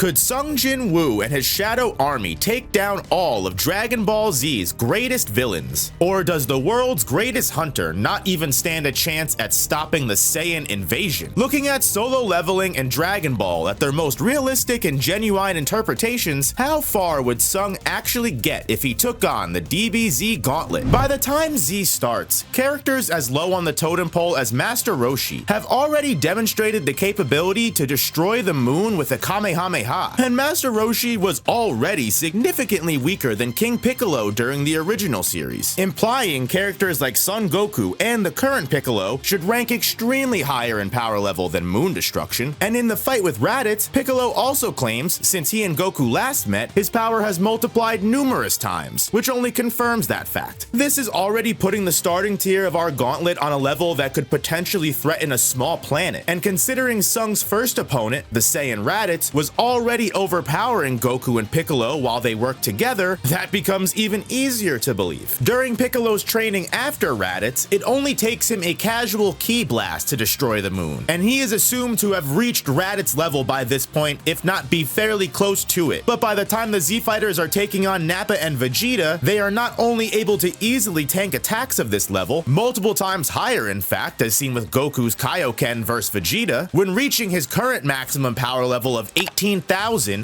Could Sung Jin Woo and his Shadow Army take down all of Dragon Ball Z's greatest villains? Or does the world's greatest hunter not even stand a chance at stopping the Saiyan invasion? Looking at Solo Leveling and Dragon Ball at their most realistic and genuine interpretations, how far would Sung actually get if he took on the DBZ gauntlet? By the time Z starts, characters as low on the totem pole as Master Roshi have already demonstrated the capability to destroy the moon with a Kamehameha, and Master Roshi was already significantly weaker than King Piccolo during the original series, implying characters like Son Goku and the current Piccolo should rank extremely higher in power level than moon destruction. And in the fight with Raditz, Piccolo also claims since he and Goku last met, his power has multiplied numerous times, which only confirms that fact. This is already putting the starting tier of our gauntlet on a level that could potentially threaten a small planet, and considering Sung's first opponent, the Saiyan Raditz, was already overpowering Goku and Piccolo while they worked together, that becomes even easier to believe. During Piccolo's training after Raditz, it only takes him a casual ki blast to destroy the moon, and he is assumed to have reached Raditz's level by this point, if not be fairly close to it. But by the time the Z Fighters are taking on Nappa and Vegeta, they are not only able to easily tank attacks of this level, multiple times higher in fact, as seen with Goku's Kaioken vs Vegeta. When reaching his current maximum power level of 18,000,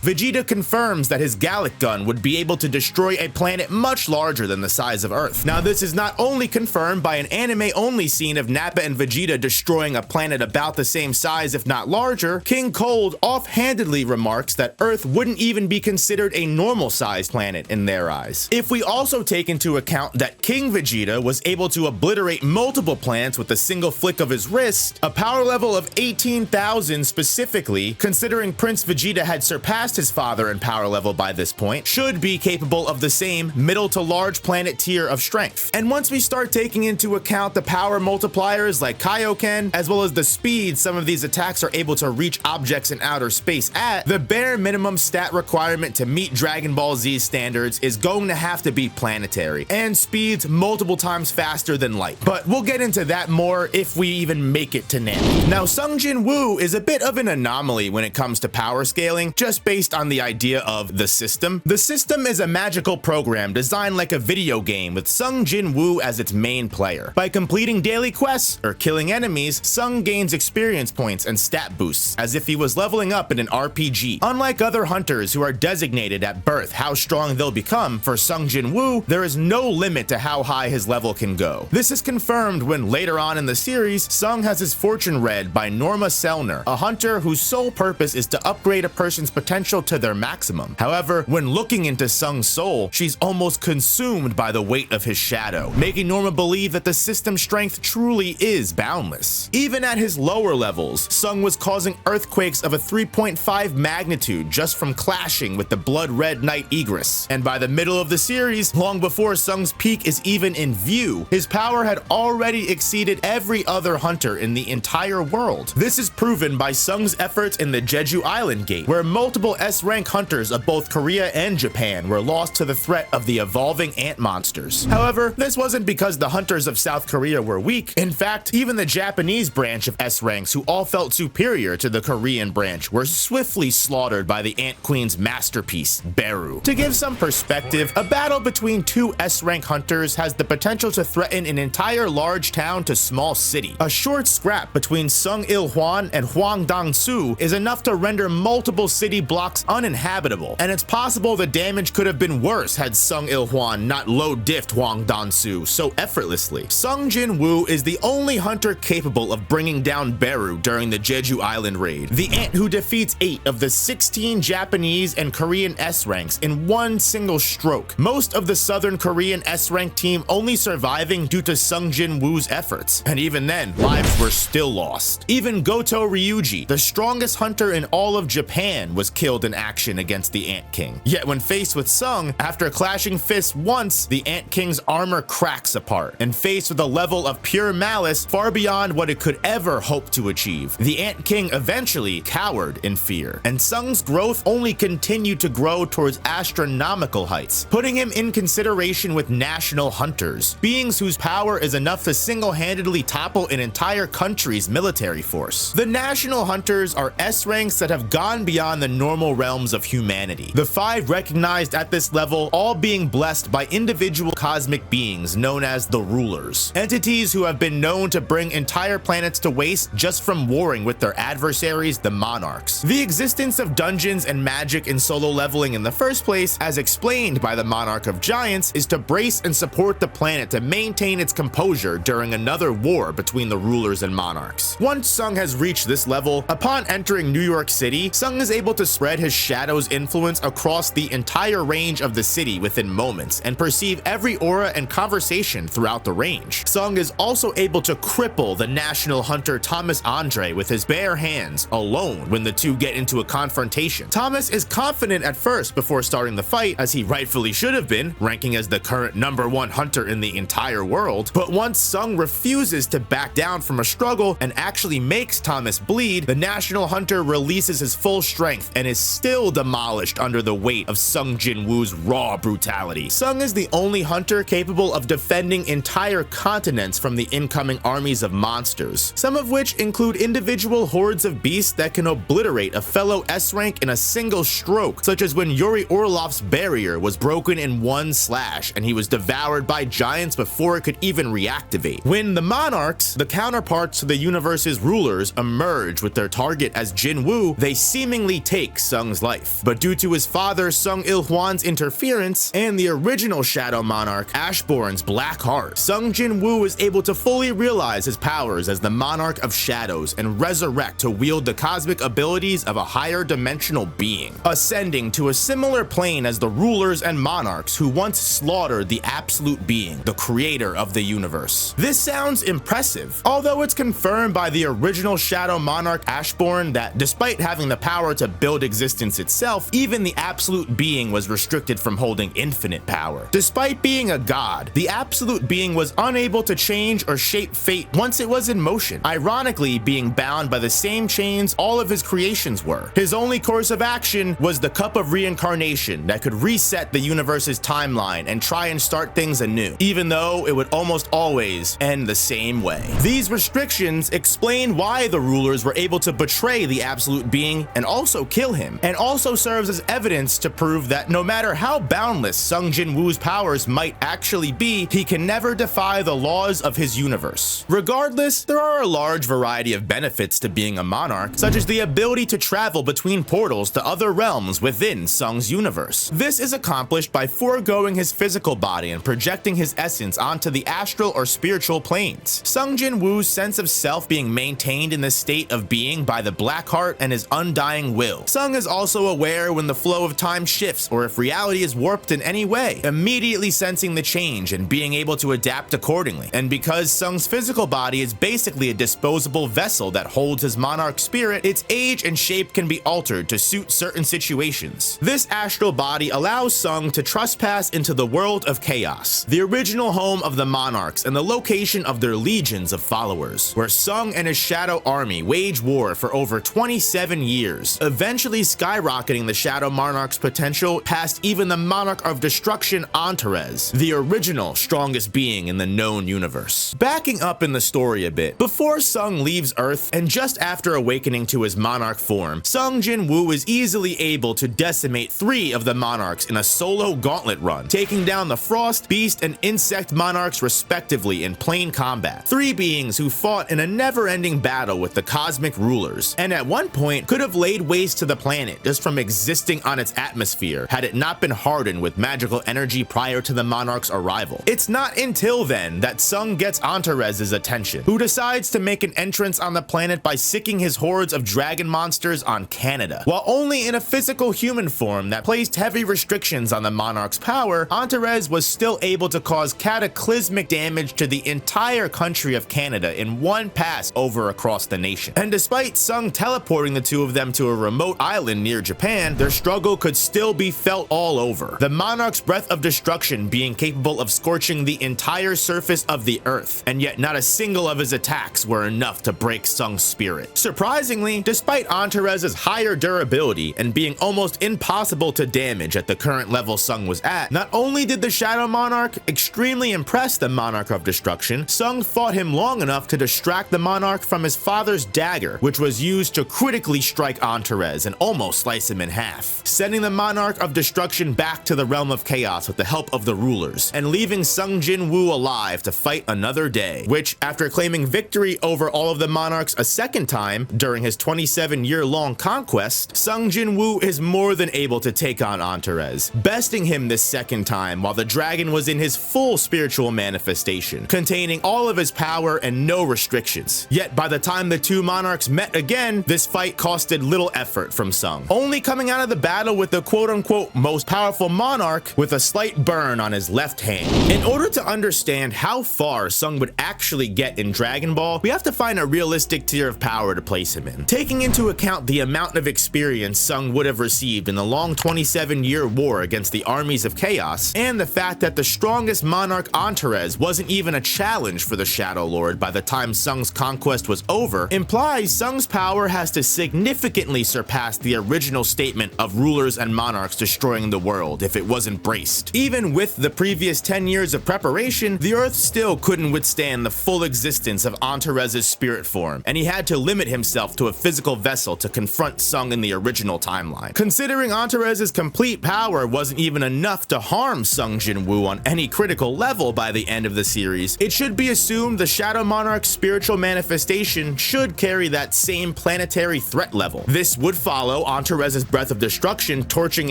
Vegeta confirms that his Gallic gun would be able to destroy a planet much larger than the size of Earth. Now this is not only confirmed by an anime-only scene of Nappa and Vegeta destroying a planet about the same size if not larger, King Cold offhandedly remarks that Earth wouldn't even be considered a normal-sized planet in their eyes. If we also take into account that King Vegeta was able to obliterate multiple planets with a single flick of his wrist, a power level of 18,000 specifically, considering Prince Vegeta had surpassed his father in power level by this point, should be capable of the same middle to large planet tier of strength. And once we start taking into account the power multipliers like Kaioken, as well as the speed some of these attacks are able to reach objects in outer space at, the bare minimum stat requirement to meet Dragon Ball Z standards is going to have to be planetary, and speeds multiple times faster than light. But we'll get into that more if we even make it to now. Now Sung Jin Woo is a bit of an anomaly when it comes to power scaling, just based on the idea of the system. The system is a magical program designed like a video game with Sung Jin Woo as its main player. By completing daily quests or killing enemies, Sung gains experience points and stat boosts as if he was leveling up in an RPG. Unlike other hunters who are designated at birth how strong they'll become, for Sung Jin Woo, there is no limit to how high his level can go. This is confirmed when later on in the series, Sung has his fortune read by Norma Selner, a hunter whose sole purpose is to upgrade a person's potential to their maximum. However, when looking into Sung's soul, she's almost consumed by the weight of his shadow, making Norma believe that the system's strength truly is boundless. Even at his lower levels, Sung was causing earthquakes of a 3.5 magnitude just from clashing with the Blood Red Knight Egress. And by the middle of the series, long before Sung's peak is even in view, his power had already exceeded every other hunter in the entire world. This is proven by Sung's efforts in the Jeju Island Gate, where multiple S-rank hunters of both Korea and Japan were lost to the threat of the evolving ant monsters. However, this wasn't because the hunters of South Korea were weak. In fact, even the Japanese branch of S-ranks, who all felt superior to the Korean branch, were swiftly slaughtered by the Ant Queen's masterpiece, Beru. To give some perspective, a battle between two S-rank hunters has the potential to threaten an entire large town to small city. A short scrap between Sung Il Hwan and Huang Dong-su is enough to render multiple city blocks uninhabitable, and it's possible the damage could have been worse had Sung Il Hwan not low-diffed Huang Dong-su so effortlessly. Sung Jin Woo is the only hunter capable of bringing down Beru during the Jeju Island raid, the ant who defeats 8 of the 16 Japanese and Korean S-ranks in one single stroke. Most of the Southern Korean S-rank team only surviving due to Sung Jin Woo's efforts, and even then, lives were still lost. Even Goto Ryuji, the strongest hunter in all of Japan, was killed in action against the Ant King. Yet when faced with Sung, after clashing fists once, the Ant King's armor cracks apart, and faced with a level of pure malice far beyond what it could ever hope to achieve, the Ant King eventually cowered in fear, and Sung's growth only continued to grow towards astronomical heights, putting him in consideration with national hunters, beings whose power is enough to single-handedly topple an entire country's military force. The national hunters are S ranks that have gone beyond beyond the normal realms of humanity. The 5 recognized at this level all being blessed by individual cosmic beings known as the rulers, entities who have been known to bring entire planets to waste just from warring with their adversaries, the monarchs. The existence of dungeons and magic in solo leveling in the first place, as explained by the Monarch of Giants, is to brace and support the planet to maintain its composure during another war between the rulers and monarchs. Once Sung has reached this level, upon entering New York City, Sung is able to spread his shadow's influence across the entire range of the city within moments and perceive every aura and conversation throughout the range. Sung is also able to cripple the national hunter Thomas Andre with his bare hands alone when the two get into a confrontation. Thomas is confident at first before starting the fight, as he rightfully should have been, ranking as the current #1 hunter in the entire world, but once Sung refuses to back down from a struggle and actually makes Thomas bleed, the national hunter releases his full strength and is still demolished under the weight of Sung Jin Woo's raw brutality. Sung is the only hunter capable of defending entire continents from the incoming armies of monsters, some of which include individual hordes of beasts that can obliterate a fellow S-rank in a single stroke, such as when Yuri Orlov's barrier was broken in one slash and he was devoured by giants before it could even reactivate. When the monarchs, the counterparts to the universe's rulers, emerge with their target as Jin Woo, they seemingly take Sung's life. But due to his father Sung Il-hwan's interference and the original Shadow Monarch Ashborn's black heart, Sung Jin Woo is able to fully realize his powers as the Monarch of Shadows and resurrect to wield the cosmic abilities of a higher dimensional being, ascending to a similar plane as the rulers and monarchs who once slaughtered the absolute being, the creator of the universe. This sounds impressive, although it's confirmed by the original Shadow Monarch Ashborn that despite having the power to build existence itself, even the absolute being was restricted from holding infinite power. Despite being a god, the absolute being was unable to change or shape fate once it was in motion, ironically being bound by the same chains all of his creations were. His only course of action was the Cup of Reincarnation that could reset the universe's timeline and try and start things anew, even though it would almost always end the same way. These restrictions explain why the rulers were able to betray the absolute being and also kill him, and also serves as evidence to prove that no matter how boundless Sung Jin Woo's powers might actually be, he can never defy the laws of his universe. Regardless, there are a large variety of benefits to being a monarch, such as the ability to travel between portals to other realms within Sung's universe. This is accomplished by foregoing his physical body and projecting his essence onto the astral or spiritual planes. Sung Jin Woo's sense of self being maintained in this state of being by the black heart and his undying will. Sung is also aware when the flow of time shifts or if reality is warped in any way, immediately sensing the change and being able to adapt accordingly. And because Sung's physical body is basically a disposable vessel that holds his monarch spirit, its age and shape can be altered to suit certain situations. This astral body allows Sung to trespass into the world of chaos, the original home of the monarchs and the location of their legions of followers, where Sung and his shadow army wage war for over 27 years, eventually skyrocketing the Shadow Monarch's potential past even the Monarch of Destruction Antares, the original strongest being in the known universe. Backing up in the story a bit, before Sung leaves Earth and just after awakening to his monarch form, Sung Jin Woo is easily able to decimate 3 of the monarchs in a solo gauntlet run, taking down the Frost, Beast, and Insect monarchs respectively in plain combat. 3 beings who fought in a never-ending battle with the cosmic rulers, and at one point could have laid waste to the planet just from existing on its atmosphere had it not been hardened with magical energy prior to the monarch's arrival. It's not until then that Sung gets Antares' attention, who decides to make an entrance on the planet by sicking his hordes of dragon monsters on Canada. While only in a physical human form that placed heavy restrictions on the monarch's power, Antares was still able to cause cataclysmic damage to the entire country of Canada in one pass over across the nation. And despite Sung teleporting the two of them to a remote island near Japan, their struggle could still be felt all over, the monarch's breath of destruction being capable of scorching the entire surface of the earth, and yet not a single of his attacks were enough to break Sung's spirit. Surprisingly, despite Antares' higher durability and being almost impossible to damage at the current level Sung was at, not only did the Shadow Monarch extremely impress the Monarch of Destruction, Sung fought him long enough to distract the monarch from his father's dagger, which was used to critically strike Antares Antares and almost slice him in half, sending the Monarch of Destruction back to the realm of chaos with the help of the rulers, and leaving Sung Jin Woo alive to fight another day, which, after claiming victory over all of the monarchs a second time during his 27-year-long conquest, Sung Jin Woo is more than able to take on Antares, besting him this second time while the dragon was in his full spiritual manifestation, containing all of his power and no restrictions. Yet by the time the two monarchs met again, this fight costed little effort from Sung, only coming out of the battle with the quote-unquote most powerful monarch with a slight burn on his left hand. In order to understand how far Sung would actually get in Dragon Ball, we have to find a realistic tier of power to place him in, taking into account the amount of experience Sung would have received in the long 27-year war against the armies of chaos, and the fact that the strongest monarch Antares wasn't even a challenge for the Shadow Lord by the time Sung's conquest was over, implies Sung's power has to significantly surpass the original statement of rulers and monarchs destroying the world if it was embraced. Even with the previous 10 years of preparation, the Earth still couldn't withstand the full existence of Antares' spirit form, and he had to limit himself to a physical vessel to confront Sung in the original timeline. Considering Antares' complete power wasn't even enough to harm Sung Jin Woo on any critical level by the end of the series, it should be assumed the Shadow Monarch's spiritual manifestation should carry that same planetary threat level. This would follow Antares' breath of destruction torching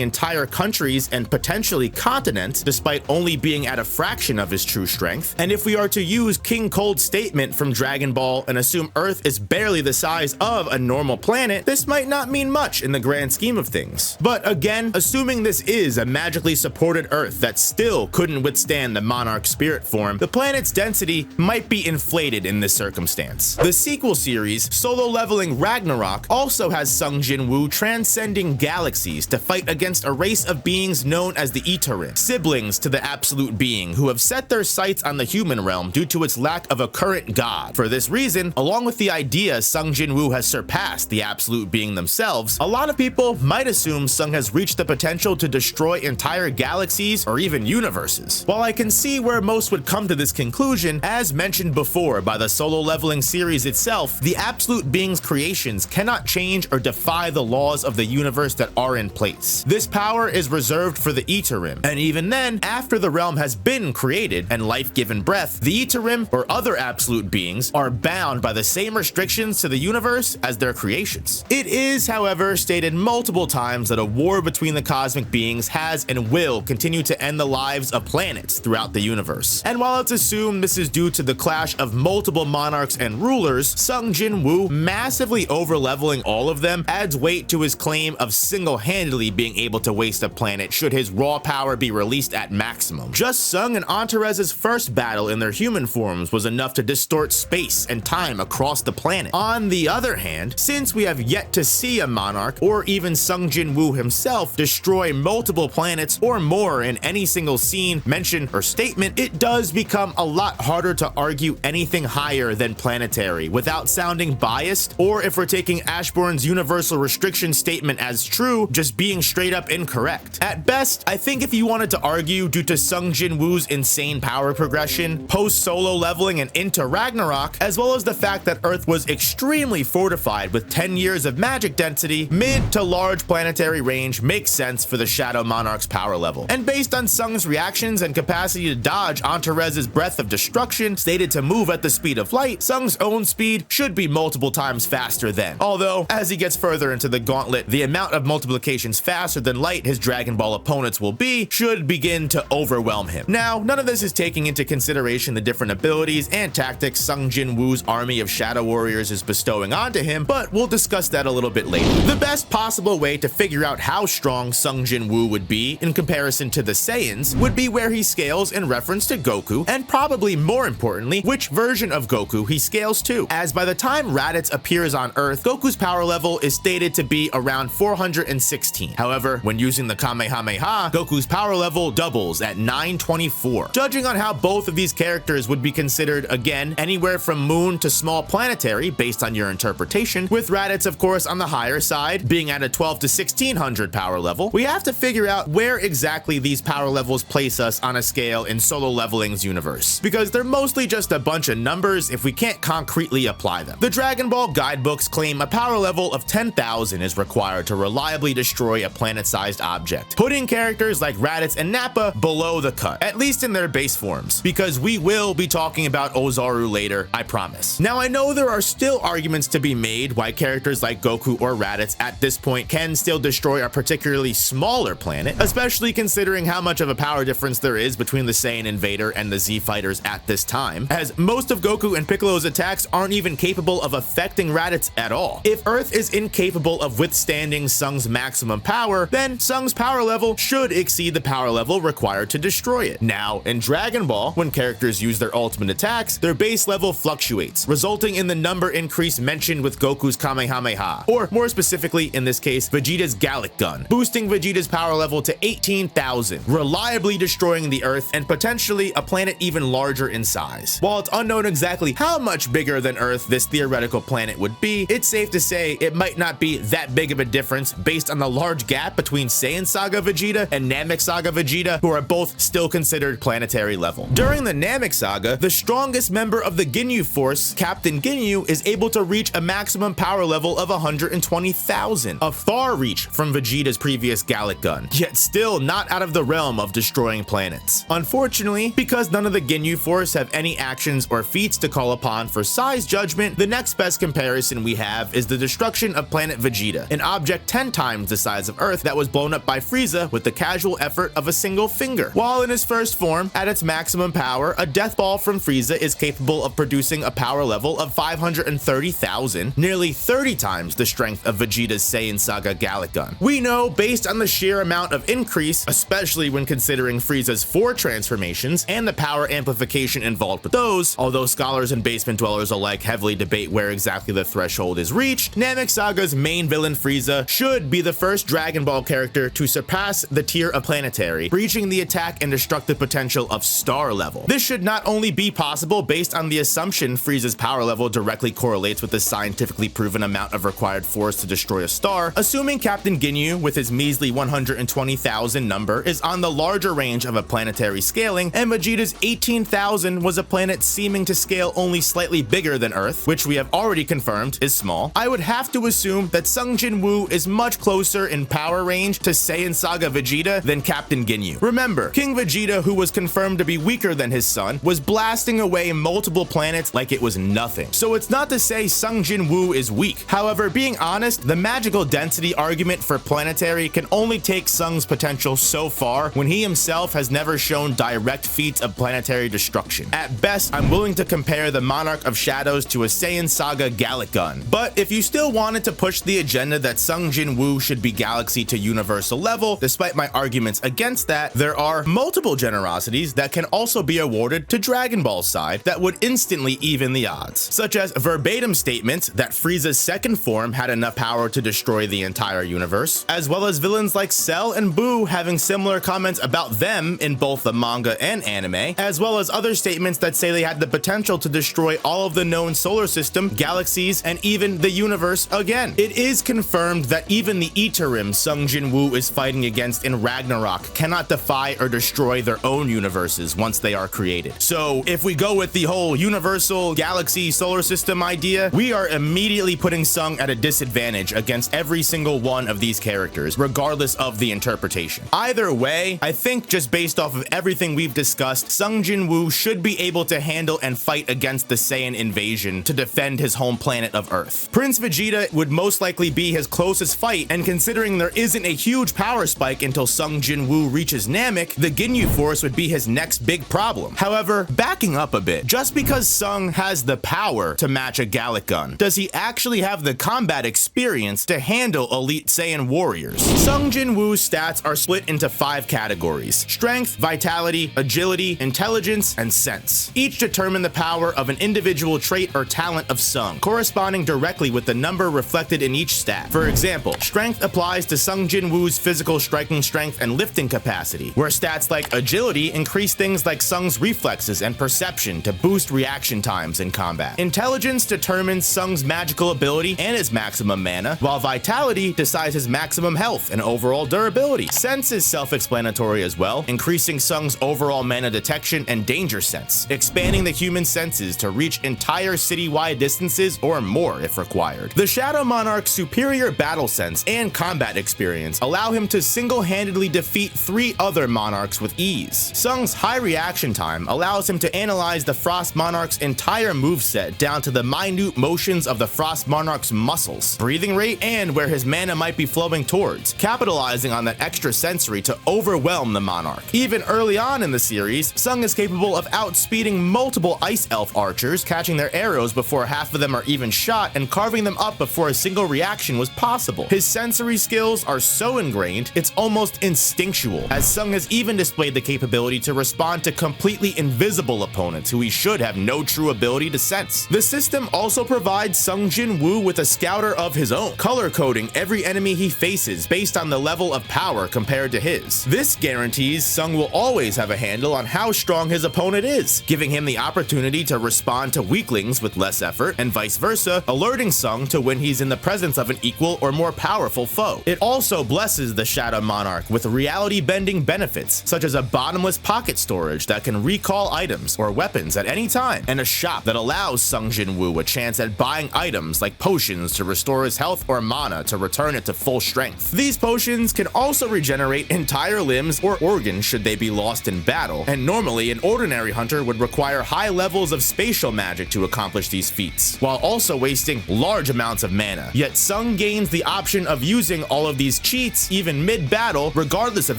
entire countries and potentially continents despite only being at a fraction of his true strength. And if we are to use King Cold's statement from Dragon Ball and assume Earth is barely the size of a normal planet, this might not mean much in the grand scheme of things. But again, assuming this is a magically supported Earth that still couldn't withstand the Monarch spirit form, the planet's density might be inflated in this circumstance. The sequel series, Solo Leveling Ragnarok, also has Sung Jin Woo transcending galaxies to fight against a race of beings known as the Itarim, siblings to the Absolute Being, who have set their sights on the human realm due to its lack of a current god. For this reason, along with the idea Sung Jin Woo has surpassed the Absolute Being themselves, a lot of people might assume Sung has reached the potential to destroy entire galaxies or even universes. While I can see where most would come to this conclusion, as mentioned before by the Solo Leveling series itself, the Absolute Being's creations cannot change or defy the laws of the universe that are in place. This power is reserved for the Itarim, and even then, after the realm has been created and life given breath, the Itarim or other Absolute Beings are bound by the same restrictions to the universe as their creations. It is, however, stated multiple times that a war between the cosmic beings has and will continue to end the lives of planets throughout the universe. And while it's assumed this is due to the clash of multiple monarchs and rulers, Sung Jin Woo massively overleveling all of them adds weight to his claim of single-handedly being able to waste a planet should his raw power be released at maximum. Just Sung and Antares' first battle in their human forms was enough to distort space and time across the planet. On the other hand, since we have yet to see a monarch or even Sung Jin Woo himself destroy multiple planets or more in any single scene, mention, or statement, it does become a lot harder to argue anything higher than planetary without sounding biased, or if we're taking Ashbourne's universal restriction statement as true, just being straight up incorrect. At best, I think if you wanted to argue due to Sung Jin Woo's insane power progression, post-solo leveling and into Ragnarok, as well as the fact that Earth was extremely fortified with 10 years of magic density, mid to large planetary range makes sense for the Shadow Monarch's power level. And based on Sung's reactions and capacity to dodge Antares' breath of destruction, stated to move at the speed of light, Sung's own speed should be multiple times faster then. Although, as he gets further into the gauntlet, the amount of multiplications faster than light his Dragon Ball opponents will be should begin to overwhelm him. Now, none of this is taking into consideration the different abilities and tactics Sung Jin Woo's army of Shadow Warriors is bestowing onto him, but we'll discuss that a little bit later. The best possible way to figure out how strong Sung Jin Woo would be in comparison to the Saiyans would be where he scales in reference to Goku, and probably more importantly, which version of Goku he scales to, as by the time Raditz appears on Earth, Goku's power level is stated to be around 416. However, when using the Kamehameha, Goku's power level doubles at 924. Judging on how both of these characters would be considered, again, anywhere from moon to small planetary based on your interpretation, with Raditz of course on the higher side, being at a 12 to 1600 power level, we have to figure out where exactly these power levels place us on a scale in Solo Leveling's universe, because they're mostly just a bunch of numbers if we can't concretely apply them. The Dragon Ball guidebooks claim a power level of 10 10,000 is required to reliably destroy a planet-sized object, putting characters like Raditz and Nappa below the cut, at least in their base forms, because we will be talking about Ozaru later, I promise. Now, I know there are still arguments to be made why characters like Goku or Raditz at this point can still destroy a particularly smaller planet, especially considering how much of a power difference there is between the Saiyan Invader and the Z Fighters at this time, as most of Goku and Piccolo's attacks aren't even capable of affecting Raditz at all. If Earth is incapable of withstanding Sung's maximum power, then Sung's power level should exceed the power level required to destroy it. Now, in Dragon Ball, when characters use their ultimate attacks, their base level fluctuates, resulting in the number increase mentioned with Goku's Kamehameha, or more specifically in this case, Vegeta's Gallic Gun, boosting Vegeta's power level to 18,000, reliably destroying the Earth and potentially a planet even larger in size. While it's unknown exactly how much bigger than Earth this theoretical planet would be, it's safe to say it might not be that big of a difference based on the large gap between Saiyan Saga Vegeta and Namek Saga Vegeta, who are both still considered planetary level. During the Namek Saga, the strongest member of the Ginyu Force, Captain Ginyu, is able to reach a maximum power level of 120,000, a far reach from Vegeta's previous Gallic Gun, yet still not out of the realm of destroying planets. Unfortunately, because none of the Ginyu Force have any actions or feats to call upon for size judgment, the next best comparison we have is the destruction of planet Vegeta, an object 10 times the size of Earth that was blown up by Frieza with the casual effort of a single finger. While in his first form, at its maximum power, a death ball from Frieza is capable of producing a power level of 530,000, nearly 30 times the strength of Vegeta's Saiyan Saga Gallic Gun. We know, based on the sheer amount of increase, especially when considering Frieza's 4 transformations and the power amplification involved with those, although scholars and basement dwellers alike heavily debate where exactly the threshold is reached, Namek Saga's main villain Frieza should be the first Dragon Ball character to surpass the tier of planetary, reaching the attack and destructive potential of star level. This should not only be possible based on the assumption Frieza's power level directly correlates with the scientifically proven amount of required force to destroy a star, assuming Captain Ginyu with his measly 120,000 number is on the larger range of a planetary scaling, and Vegeta's 18,000 was a planet seeming to scale only slightly bigger than Earth, which we have already confirmed is small, I would have to assume that Sung Jin Woo is much closer in power range to Saiyan Saga Vegeta than Captain Ginyu. Remember, King Vegeta, who was confirmed to be weaker than his son, was blasting away multiple planets like it was nothing. So it's not to say Sung Jin Woo is weak. However, being honest, the magical density argument for planetary can only take Sung's potential so far when he himself has never shown direct feats of planetary destruction. At best, I'm willing to compare the Monarch of Shadows to a Saiyan Saga Gallic Gun. But if you still wanted to push the agenda that Sung Jin Woo should be galaxy to universal level, despite my arguments against that, there are multiple generosities that can also be awarded to Dragon Ball's side that would instantly even the odds, such as verbatim statements that Frieza's second form had enough power to destroy the entire universe, as well as villains like Cell and Buu having similar comments about them in both the manga and anime, as well as other statements that say they had the potential to destroy all of the known solar system, galaxies, and even the universe again. It is confirmed that even the Iterim Sung Jin Woo is fighting against in Ragnarok cannot defy or destroy their own universes once they are created. So if we go with the whole universal galaxy solar system idea, we are immediately putting Sung at a disadvantage against every single one of these characters, regardless of the interpretation. Either way, I think just based off of everything we've discussed, Sung Jin Woo should be able to handle and fight against the Saiyan invasion to defend his home planet of Earth. Prince Vegeta would most likely be his closest fight, and considering there isn't a huge power spike until Sung Jin Woo reaches Namek, the Ginyu Force would be his next big problem. However, backing up a bit, just because Sung has the power to match a Gallic Gun, does he actually have the combat experience to handle elite Saiyan warriors? Sung Jin Woo's stats are split into 5 categories: strength, vitality, agility, intelligence, and sense. Each determine the power of an individual trait or talent of Sung, corresponding directly with the number reflected in each stat. For example, strength applies to Sung Jin Woo's physical striking strength and lifting capacity, where stats like agility increase things like Sung's reflexes and perception to boost reaction times in combat. Intelligence determines Sung's magical ability and his maximum mana, while vitality decides his maximum health and overall durability. Sense is self-explanatory as well, increasing Sung's overall mana detection and danger sense, expanding the human senses to reach entire city-wide distances or more if required. The Shadow Monarch's superior battle sense and combat experience allow him to single-handedly defeat 3 other Monarchs with ease. Sung's high reaction time allows him to analyze the Frost Monarch's entire moveset down to the minute motions of the Frost Monarch's muscles, breathing rate, and where his mana might be flowing towards, capitalizing on that extra sensory to overwhelm the Monarch. Even early on in the series, Sung is capable of outspeeding multiple Ice Elf archers, catching their arrows before half of them are even shot and carving them up before a single reaction was possible. His sensory skills are so ingrained, it's almost instinctual, as Sung has even displayed the capability to respond to completely invisible opponents who he should have no true ability to sense. The system also provides Sung Jin Woo with a scouter of his own, color-coding every enemy he faces based on the level of power compared to his. This guarantees Sung will always have a handle on how strong his opponent is, giving him the opportunity to respond to weaklings with less effort, and vice versa, alerting Sung to when he's in the presence of an equal or more powerful foe. It also blesses the Shadow Monarch with reality-bending benefits, such as a bottomless pocket storage that can recall items or weapons at any time, and a shop that allows Sung Jin Woo a chance at buying items like potions to restore his health or mana to return it to full strength. These potions can also regenerate entire limbs or organs should they be lost in battle, and normally an ordinary hunter would require high levels of spatial magic to accomplish these feats, while also wasting large amounts of mana. Yet Sung gains the option of using all of these cheats even mid-battle, regardless of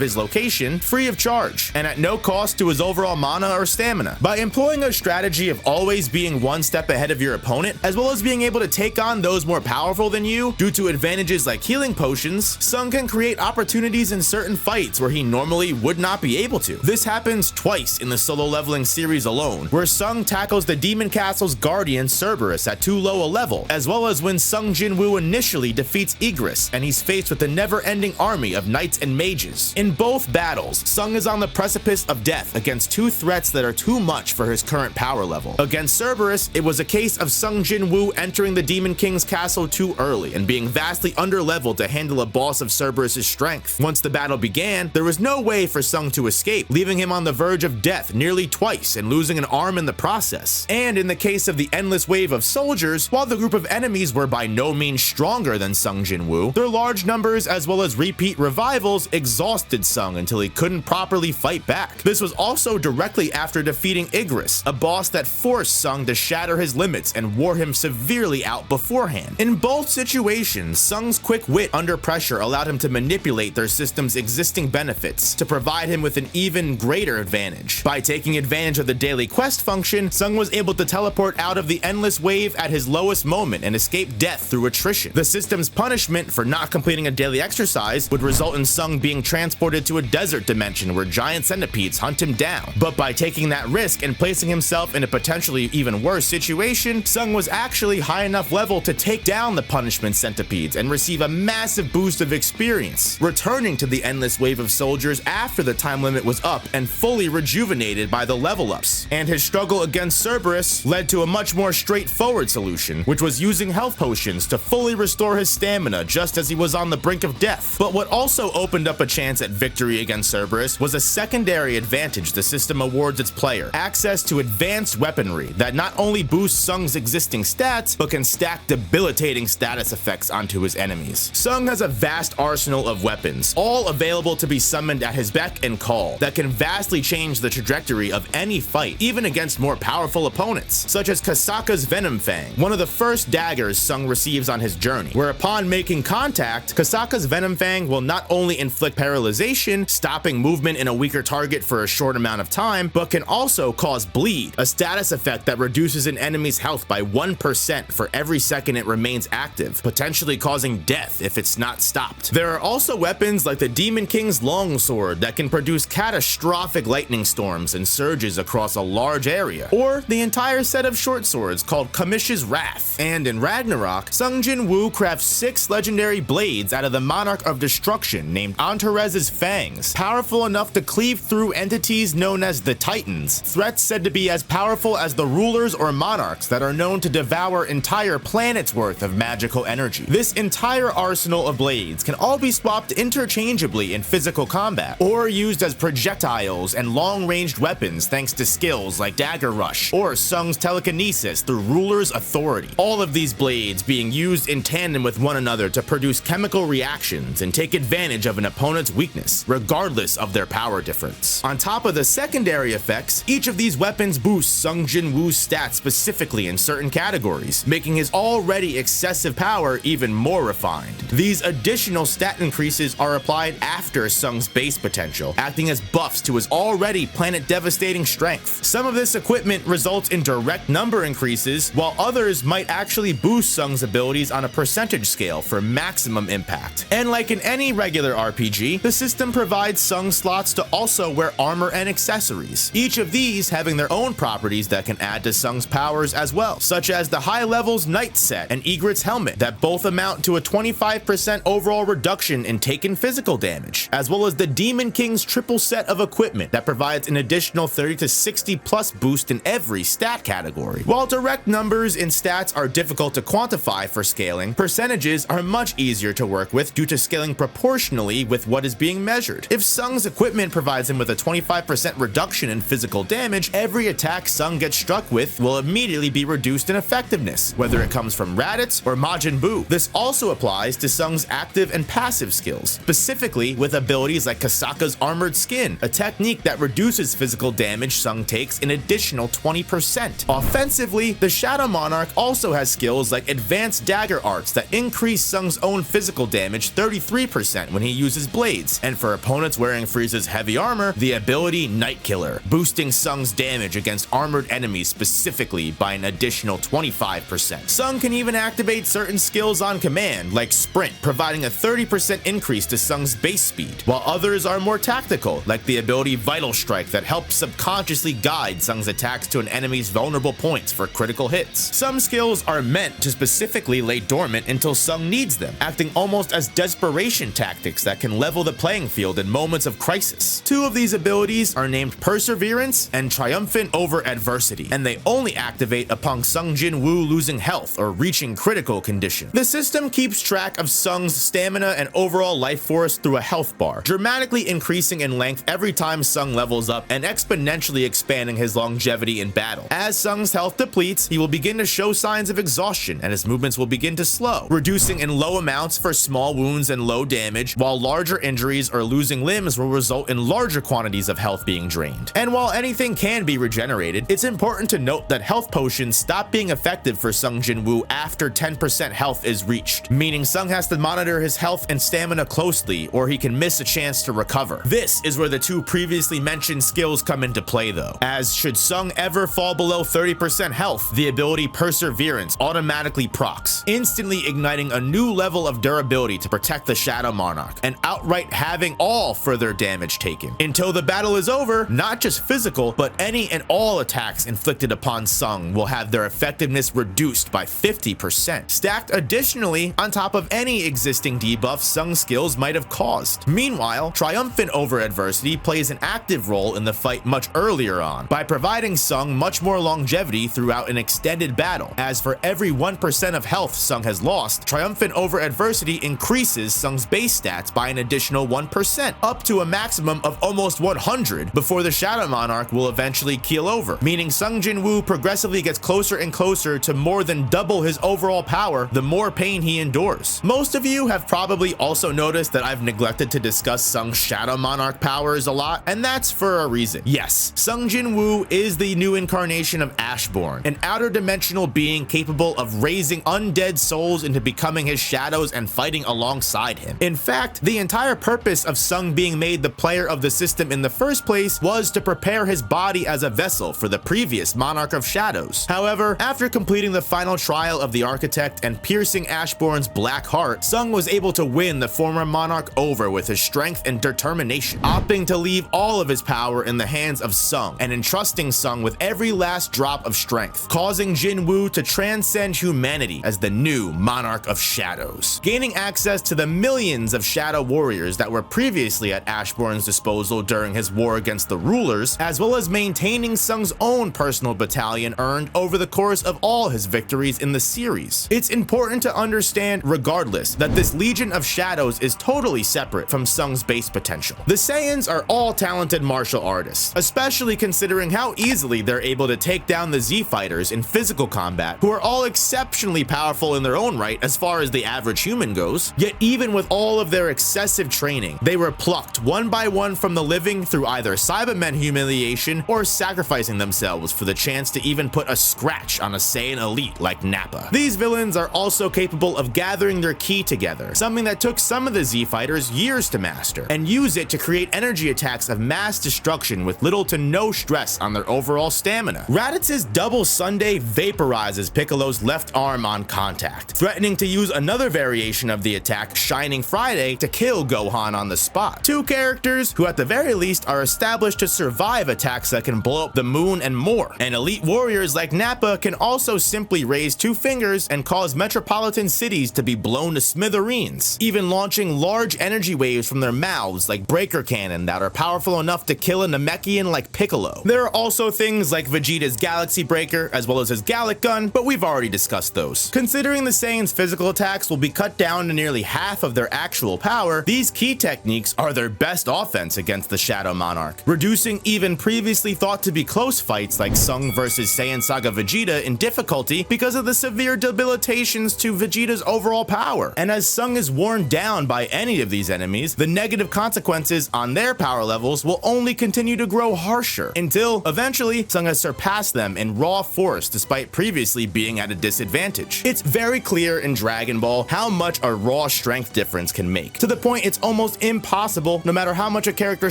his location, free of charge, and at no cost to his overall mana or stamina. By employing a strategy of always being one step ahead of your opponent, as well as being able to take on those more powerful than you due to advantages like healing potions, Sung can create opportunities in certain fights where he normally would not be able to. This happens twice in the solo leveling series alone, where Sung tackles the Demon Castle's guardian Cerberus at too low a level, as well as when Sung Jin Woo initially defeats Igris and he's faced with the never-ending army of knights and mages. In both battles, Sung is on the precipice of death against 2 threats that are too much for his current power level. Against Cerberus, it was a case of Sung Jin Woo entering the Demon King's castle too early and being vastly underleveled to handle a boss of Cerberus's strength. Once the battle began, there was no way for Sung to escape, leaving him on the verge of death nearly twice and losing an arm in the process. And in the case of the endless wave of soldiers, while the group of enemies were by no means stronger than Sung Jin Woo, their large numbers as well as repeat revivals exhausted Sung until he couldn't properly fight back. This was also directly after defeating Igris, a boss that forced Sung to shatter his limits and wore him severely out beforehand. In both situations, Sung's quick wit under pressure allowed him to manipulate their system's existing benefits to provide him with an even greater advantage. By taking advantage of the daily quest function, Sung was able to teleport out of the endless wave at his lowest moment and escape death through attrition. The system's punishment for not completing a daily exercise would result in Sung being transported to a desert dimension where giant centipedes hunt him down. But by taking that risk and placing himself in a potentially even worse situation, Sung was actually high enough level to take down the punishment centipedes and receive a massive boost of experience, returning to the endless wave of soldiers after the time limit was up and fully rejuvenated by the level ups. And his struggle against Cerberus led to a much more straightforward solution, which was using health potions to fully restore his stamina just as he was on the brink of death. But what also opened up a chance at victory against Cerberus was a secondary advantage the system awards its player: access to advanced weaponry that not only boosts Sung's existing stats, but can stack debilitating status effects onto his enemies. Sung has a vast arsenal of weapons, all available to be summoned at his beck and call, that can vastly change the trajectory of any fight, even against more powerful opponents, such as Kasaka's Venom Fang, one of the first daggers Sung receives on his journey, where upon making contact, Kasaka's Venom Fang will not only inflict paralyzation, stopping movement in a weaker target for a short amount of time, but can also cause bleed, a status effect that reduces an enemy's health by 1% for every second it remains active, potentially causing death if it's not stopped. There are also weapons like the Demon King's Longsword that can produce catastrophic lightning storms and surges across a large area, or the entire set of short swords called Kamish's Wrath. And in Ragnarok, Sung Jin Woo crafts 6 legendary blades out of the Monarch of Destruction named Antares's Fangs, powerful enough to cleave through entities known as the Titans, threats said to be as powerful as the rulers or monarchs that are known to devour entire planets worth of magical energy. This entire arsenal of blades can all be swapped interchangeably in physical combat, or used as projectiles and long-ranged weapons thanks to skills like Dagger Rush or Sung's telekinesis through Ruler's Authority. All of these blades being used used in tandem with one another to produce chemical reactions and take advantage of an opponent's weakness, regardless of their power difference. On top of the secondary effects, each of these weapons boosts Sung Jin Woo's stats specifically in certain categories, making his already excessive power even more refined. These additional stat increases are applied after Sung's base potential, acting as buffs to his already planet-devastating strength. Some of this equipment results in direct number increases, while others might actually boost Sung's abilities on a percentage scale for maximum impact. And like in any regular RPG, the system provides Sung slots to also wear armor and accessories, each of these having their own properties that can add to Sung's powers as well, such as the high levels Knight set and Egret's helmet that both amount to a 25% overall reduction in taken physical damage, as well as the Demon King's triple set of equipment that provides an additional 30 to 60 plus boost in every stat category. While direct numbers in stats are difficult to quantify for scaling, percentages are much easier to work with due to scaling proportionally with what is being measured. If Sung's equipment provides him with a 25% reduction in physical damage, every attack Sung gets struck with will immediately be reduced in effectiveness, whether it comes from Raditz or Majin Buu. This also applies to Sung's active and passive skills, specifically with abilities like Kasaka's Armored Skin, a technique that reduces physical damage Sung takes an additional 20%. Offensively, the Shadow Monarch also has skills like Advanced Dagger Arts that increase Sung's own physical damage 33% when he uses blades, and for opponents wearing Frieza's heavy armor, the ability Night Killer, boosting Sung's damage against armored enemies specifically by an additional 25%. Sung can even activate certain skills on command, like Sprint, providing a 30% increase to Sung's base speed, while others are more tactical, like the ability Vital Strike that helps subconsciously guide Sung's attacks to an enemy's vulnerable points for critical hits. Some skills are meant to specifically lay dormant until Sung needs them, acting almost as desperation tactics that can level the playing field in moments of crisis. Two of these abilities are named Perseverance and Triumphant Over Adversity, and they only activate upon Sung Jin Woo losing health or reaching critical condition. The system keeps track of Sung's stamina and overall life force through a health bar, dramatically increasing in length every time Sung levels up and exponentially expanding his longevity in battle. As Sung's health depletes, he will begin to show signs of exhaustion and his movements will begin to slow, reducing in low amounts for small wounds and low damage, while larger injuries or losing limbs will result in larger quantities of health being drained. And while anything can be regenerated, it's important to note that health potions stop being effective for Sung Jin Woo after 10% health is reached, meaning Sung has to monitor his health and stamina closely or he can miss a chance to recover. This is where the two previously mentioned skills come into play though, as should Sung ever fall below 30% health, the ability Perseverance automatically procs, instantly igniting a new level of durability to protect the Shadow Monarch and outright having all further damage taken. Until the battle is over, not just physical, but any and all attacks inflicted upon Sung will have their effectiveness reduced by 50%, stacked additionally on top of any existing debuff Sung's skills might have caused. Meanwhile, Triumphant Over Adversity plays an active role in the fight much earlier on, by providing Sung much more longevity throughout an extended battle, as for every 1% of health Sung has lost, Triumphant Over Adversity increases Sung's base stats by an additional 1%, up to a maximum of almost 100 before the Shadow Monarch will eventually keel over, meaning Sung Jin Woo progressively gets closer and closer to more than double his overall power the more pain he endures. Most of you have probably also noticed that I've neglected to discuss Sung's Shadow Monarch powers a lot, and that's for a reason. Yes, Sung Jin Woo is the new incarnation of Ashborn, an outer dimensional being capable of raising undead souls into becoming his shadows and fighting alongside him. In fact, the entire purpose of Sung being made the player of the system in the first place was to prepare his body as a vessel for the previous Monarch of Shadows. However, after completing the final trial of the Architect and piercing Ashborn's black heart, Sung was able to win the former Monarch over with his strength and determination, opting to leave all of his power in the hands of Sung and entrusting Sung with every last drop of strength, causing Jin Woo to transcend humanity as the new Monarch of Shadows, gaining access to the millions of Shadow Warriors that were previously at Ashborn's disposal during his war against the rulers, as well as maintaining Sung's own personal battalion earned over the course of all his victories in the series. It's important to understand, regardless, that this Legion of Shadows is totally separate from Sung's base potential. The Saiyans are all talented martial artists, especially considering how easily they're able to take down the Z fighters in physical combat, who are all exceptionally powerful powerful in their own right as far as the average human goes. Yet even with all of their excessive training, they were plucked one by one from the living through either Cybermen humiliation or sacrificing themselves for the chance to even put a scratch on a Saiyan elite like Nappa. These villains are also capable of gathering their ki together, something that took some of the Z fighters years to master, and use it to create energy attacks of mass destruction with little to no stress on their overall stamina. Raditz's double Sunday vaporizes Piccolo's left arm on contact, threatening to use another variation of the attack, Shining Friday, to kill Gohan on the spot. Two characters who at the very least are established to survive attacks that can blow up the moon and more, and elite warriors like Nappa can also simply raise two fingers and cause metropolitan cities to be blown to smithereens, even launching large energy waves from their mouths like breaker cannon that are powerful enough to kill a Namekian like Piccolo. There are also things like Vegeta's Galaxy Breaker as well as his Gallic Gun, but we've already discussed those. Considering the Saiyan's physical attacks will be cut down to nearly half of their actual power, these ki techniques are their best offense against the Shadow Monarch, reducing even previously thought to be close fights like Sung versus Saiyan Saga Vegeta in difficulty because of the severe debilitations to Vegeta's overall power. And as Sung is worn down by any of these enemies, the negative consequences on their power levels will only continue to grow harsher, until eventually Sung has surpassed them in raw force despite previously being at a disadvantage. It's very clear in Dragon Ball how much a raw strength difference can make, to the point it's almost impossible, no matter how much a character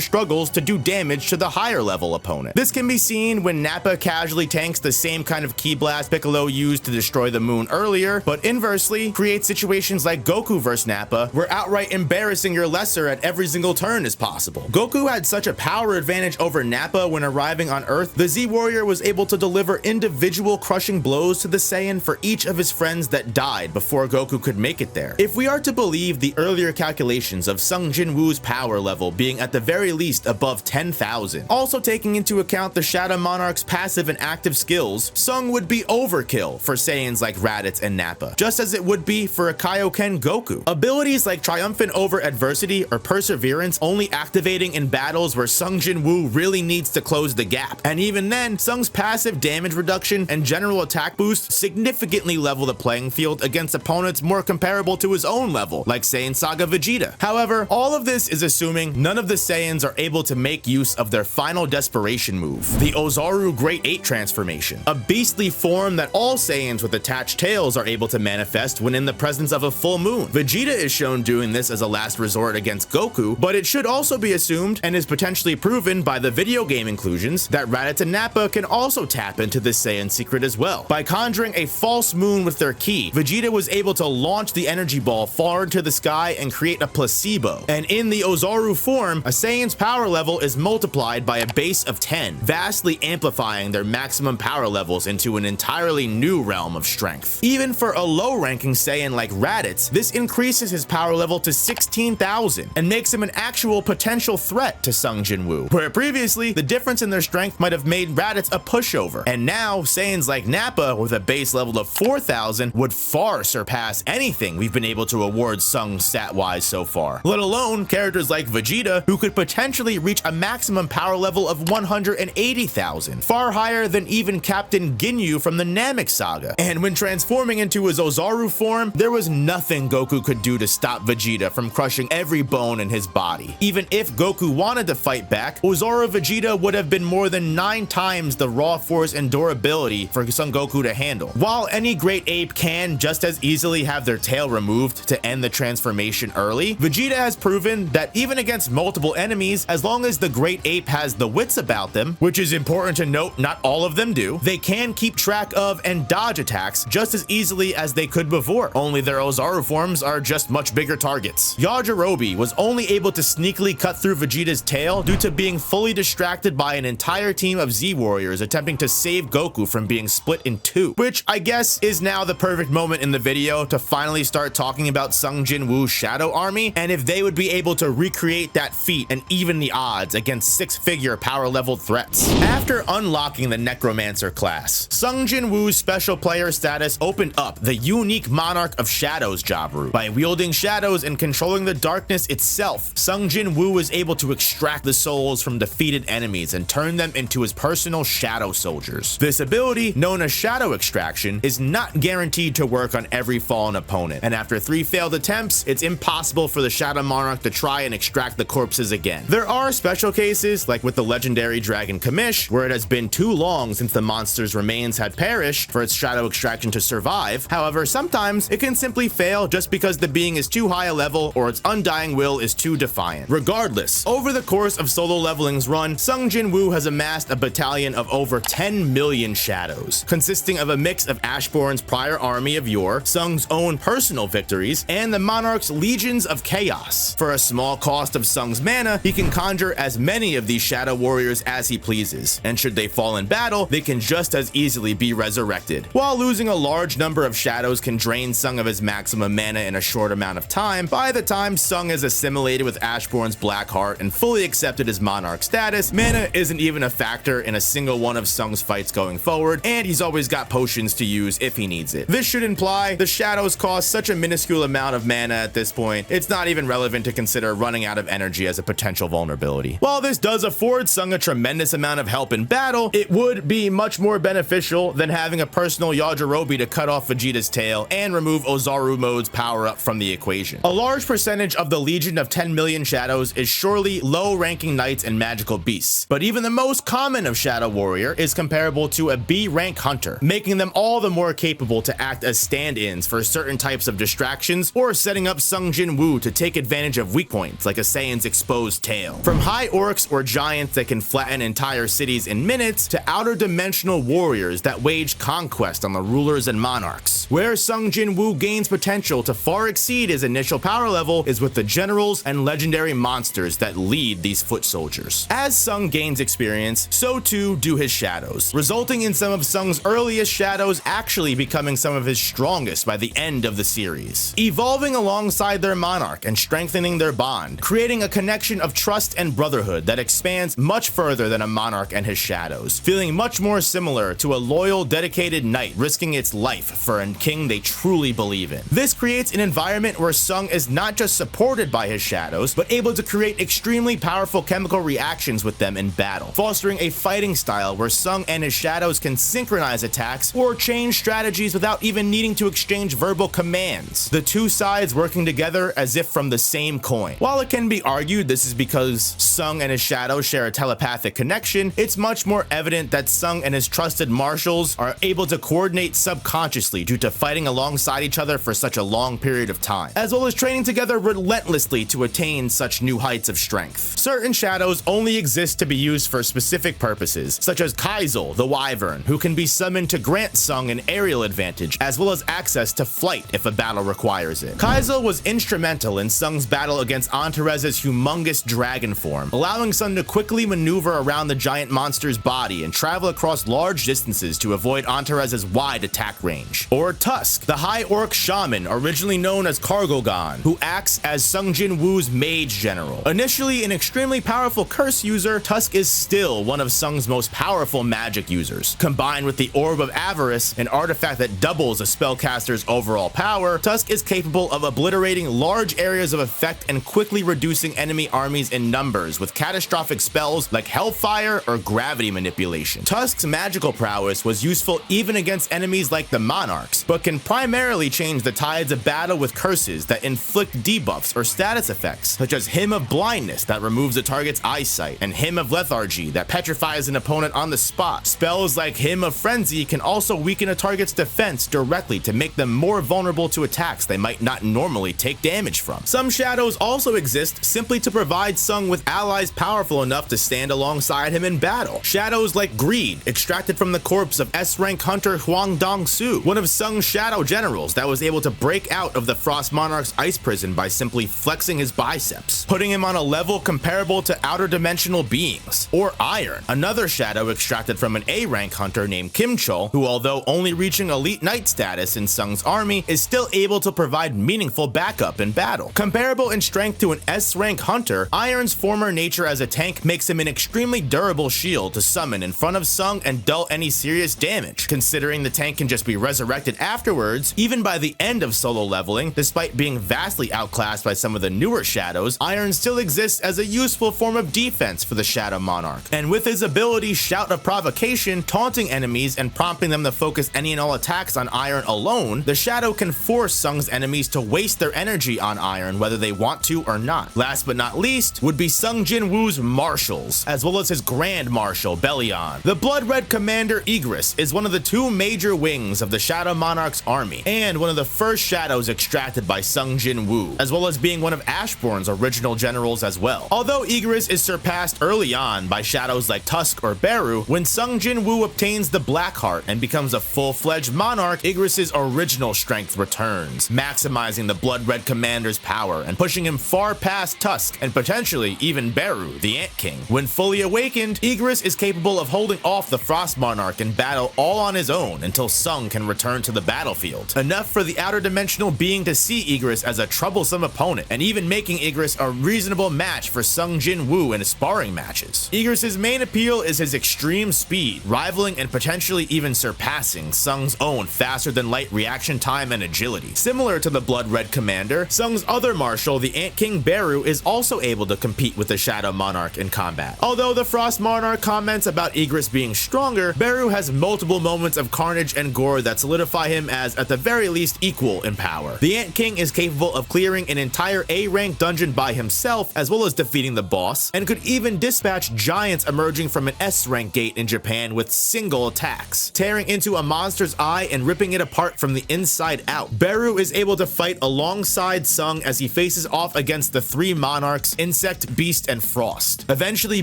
struggles, to do damage to the higher level opponent. This can be seen when Nappa casually tanks the same kind of ki blast Piccolo used to destroy the moon earlier, but inversely creates situations like Goku vs Nappa, where outright embarrassing your lesser at every single turn is possible. Goku had such a power advantage over Nappa when arriving on Earth, the Z Warrior was able to deliver individual crushing blows to the Saiyan for each of his friends that died before Goku could make it there. If we are to believe the earlier calculations of Sung Jin Woo's power level being at the very least above 10,000, also taking into account the Shadow Monarch's passive and active skills, Sung would be overkill for Saiyans like Raditz and Nappa, just as it would be for a Kaioken Goku. Abilities like Triumphant over Adversity or Perseverance only activating in battles where Sung Jin Woo really needs to close the gap, and even then, Sung's passive damage reduction and general attack boost significantly level the playing field against opponents more comparable to his own level, like Saiyan Saga Vegeta. However, all of this is assuming none of the Saiyans are able to make use of their final desperation move, the Ozaru Great 8 transformation, a beastly form that all Saiyans with attached tails are able to manifest when in the presence of a full moon. Vegeta is shown doing this as a last resort against Goku, but it should also be assumed, and is potentially proven by the video game inclusions, that Raditz and Nappa can also tap into this Saiyan secret as well. By conjuring a false moon with their ki, Vegeta was able to launch the energy ball far into the sky and create a placebo. And in the Ozaru form, a Saiyan's power level is multiplied by a base of 10, vastly amplifying their maximum power levels into an entirely new realm of strength. Even for a low-ranking Saiyan like Raditz, this increases his power level to 16,000 and makes him an actual potential threat to Sung Jin Woo, where previously the difference in their strength might have made Raditz a pushover, and now Saiyans like Nappa with a base level of 4,000 would far surpass anything we've been able to award Sung stat-wise so far, let alone characters like Vegeta, who could potentially reach a maximum power level of 180,000, far higher than even Captain Ginyu from the Namek Saga. And when transforming into his Ozaru form, there was nothing Goku could do to stop Vegeta from crushing every bone in his body. Even if Goku wanted to fight back, Ozaru Vegeta would have been more than 9 times the raw force and durability for Son Goku to handle. While any great ape can just as easily have their tail removed to end the transformation early, Vegeta has proven that even against multiple enemies, as long as the great ape has the wits about them, which is important to note not all of them do, they can keep track of and dodge attacks just as easily as they could before, only their Ozaru forms are just much bigger targets. Yajirobe was only able to sneakily cut through Vegeta's tail due to being fully distracted by an entire team of Z Warriors attempting to save Goku from being split in two, which I guess is now the perfect moment in the video to finally start talking about Sung Jin Woo's Shadow Army, and if they would be able to recreate that feat and even the odds against 6-figure power level threats. After unlocking the Necromancer class, Sung Jin Woo's special player status opened up the unique Monarch of Shadows job route. By wielding shadows and controlling the darkness itself, Sung Jin Woo is able to extract the souls from defeated enemies and turn them into his personal shadow soldiers. This ability, known as shadow extraction, is not guaranteed guaranteed to work on every fallen opponent, and after 3 failed attempts, it's impossible for the Shadow Monarch to try and extract the corpses again. There are special cases, like with the legendary Dragon Kamish, where it has been too long since the monster's remains had perished for its shadow extraction to survive. However, sometimes it can simply fail just because the being is too high a level or its undying will is too defiant. Regardless, over the course of Solo Leveling's run, Sung Jin Woo has amassed a battalion of over 10 million shadows, consisting of a mix of Ashbourne's prior army of yore, Sung's own personal victories, and the Monarch's legions of chaos. For a small cost of Sung's mana, he can conjure as many of these shadow warriors as he pleases, and should they fall in battle, they can just as easily be resurrected. While losing a large number of shadows can drain Sung of his maximum mana in a short amount of time, by the time Sung is assimilated with Ashbourne's Black Heart and fully accepted his Monarch status, mana isn't even a factor in a single one of Sung's fights going forward, and he's always got potions to use if he needs it. This should imply the shadows cost such a minuscule amount of mana at this point, it's not even relevant to consider running out of energy as a potential vulnerability. While this does afford Sung a tremendous amount of help in battle, it would be much more beneficial than having a personal Yajirobe to cut off Vegeta's tail and remove Ozaru Mode's power up from the equation. A large percentage of the Legion of 10 million shadows is surely low-ranking knights and magical beasts, but even the most common of Shadow Warrior is comparable to a B-rank hunter, making them all the more capable to act as stand-ins for certain types of distractions or setting up Sung Jin Woo to take advantage of weak points like a Saiyan's exposed tail. From high orcs or giants that can flatten entire cities in minutes to outer dimensional warriors that wage conquest on the rulers and monarchs. Where Sung Jin Woo gains potential to far exceed his initial power level is with the generals and legendary monsters that lead these foot soldiers. As Sung gains experience, so too do his shadows, resulting in some of Sung's earliest shadows actually becoming some of his strongest by the end of the series, evolving alongside their monarch and strengthening their bond, creating a connection of trust and brotherhood that expands much further than a monarch and his shadows, feeling much more similar to a loyal, dedicated knight risking its life for a king they truly believe in. This creates an environment where Sung is not just supported by his shadows, but able to create extremely powerful chemical reactions with them in battle, fostering a fighting style where Sung and his shadows can synchronize attacks or change strategies without even needing to exchange verbal commands, the two sides working together as if from the same coin. While it can be argued this is because Sung and his shadows share a telepathic connection, it's much more evident that Sung and his trusted marshals are able to coordinate subconsciously due to fighting alongside each other for such a long period of time, as well as training together relentlessly to attain such new heights of strength. Certain shadows only exist to be used for specific purposes, such as Kaizel, the Wyvern, who can be summoned to grant Sung an aerial advantage, as well as access to flight if a battle requires it. Kaizel was instrumental in Sung's battle against Antares's humongous dragon form, allowing Sung to quickly maneuver around the giant monster's body and travel across large distances to avoid Antares's wide attack range. Or Tusk, the high orc shaman originally known as Kargogan, who acts as Sung Jin Woo's mage general. Initially an extremely powerful curse user, Tusk is still one of Sung's most powerful magic users. Combined with the Orb of Avarice, an artifact that doubles a spellcaster's overall power, Tusk is capable of obliterating large areas of effect and quickly reducing enemy armies in numbers with catastrophic spells like Hellfire or Gravity Manipulation. Tusk's magical prowess was useful even against enemies like the Monarchs, but can primarily change the tides of battle with curses that inflict debuffs or status effects, such as Hymn of Blindness that removes a target's eyesight, and Hymn of Lethargy that petrifies an opponent on the spot. Spells like Hymn of Frenzy can also weaken a target's defense directly to make them more vulnerable to attacks they might not normally take damage from. Some shadows also exist simply to provide Sung with allies powerful enough to stand alongside him in battle. Shadows like Greed, extracted from the corpse of S-rank hunter Huang Dong-su, one of Sung's shadow generals that was able to break out of the Frost Monarch's ice prison by simply flexing his biceps, putting him on a level comparable to outer dimensional beings. Or Iron, another shadow extracted from an A-rank hunter named Kim Chol, who although only reaching elite knight status in Sung's army, is still able to provide meaningful backup in battle. Comparable in strength to an S-rank hunter, Iron's former nature as a tank makes him an extremely durable shield to summon in front of Sung and dull any serious damage. Considering the tank can just be resurrected afterwards, even by the end of solo leveling, despite being vastly outclassed by some of the newer shadows, Iron still exists as a useful form of defense for the Shadow Monarch. And with his ability Shout of Provocation, taunting enemies and prompting them to focus any and all attacks on iron alone, the shadow can force Sung's enemies to waste their energy on iron whether they want to or not. Last but not least would be Sung Jin Woo's marshals, as well as his Grand Marshal, Bellion. The Blood Red Commander Igris is one of the two major wings of the Shadow Monarch's army, and one of the first shadows extracted by Sung Jin Woo, as well as being one of Ashbourne's original generals as well. Although Igris is surpassed early on by shadows like Tusk or Beru, when Sung Jin Woo obtains the Black Heart and becomes a full-fledged monarch, Igris's original strength returns, maximizing the Blood Red Commander's power and pushing him far past Tusk and potentially even Beru, the Ant King. When fully awakened, Igris is capable of holding off the Frost Monarch in battle all on his own until Sung can return to the battlefield. Enough for the outer dimensional being to see Igris as a troublesome opponent, and even making Igris a reasonable match for Sung Jin Woo in sparring matches. Igris's main appeal is his extreme speed, rivaling and potentially even surpassing Sung's own faster-than-light reaction time and agility. Similar to the Blood Red Commander, Sung's other marshal, the Ant King Beru, is also able to compete with the Shadow Monarch in combat. Although the Frost Monarch comments about Igris being stronger, Beru has multiple moments of carnage and gore that solidify him as, at the very least, equal in power. The Ant King is capable of clearing an entire A-rank dungeon by himself, as well as defeating the boss, and could even dispatch giants emerging from an S-rank gate in Japan with single attacks, tearing into a monster's eye and ripping it apart from the inside out. Beru is able to fight alongside Sung as he faces off against the three monarchs, Insect, Beast, and Frost, eventually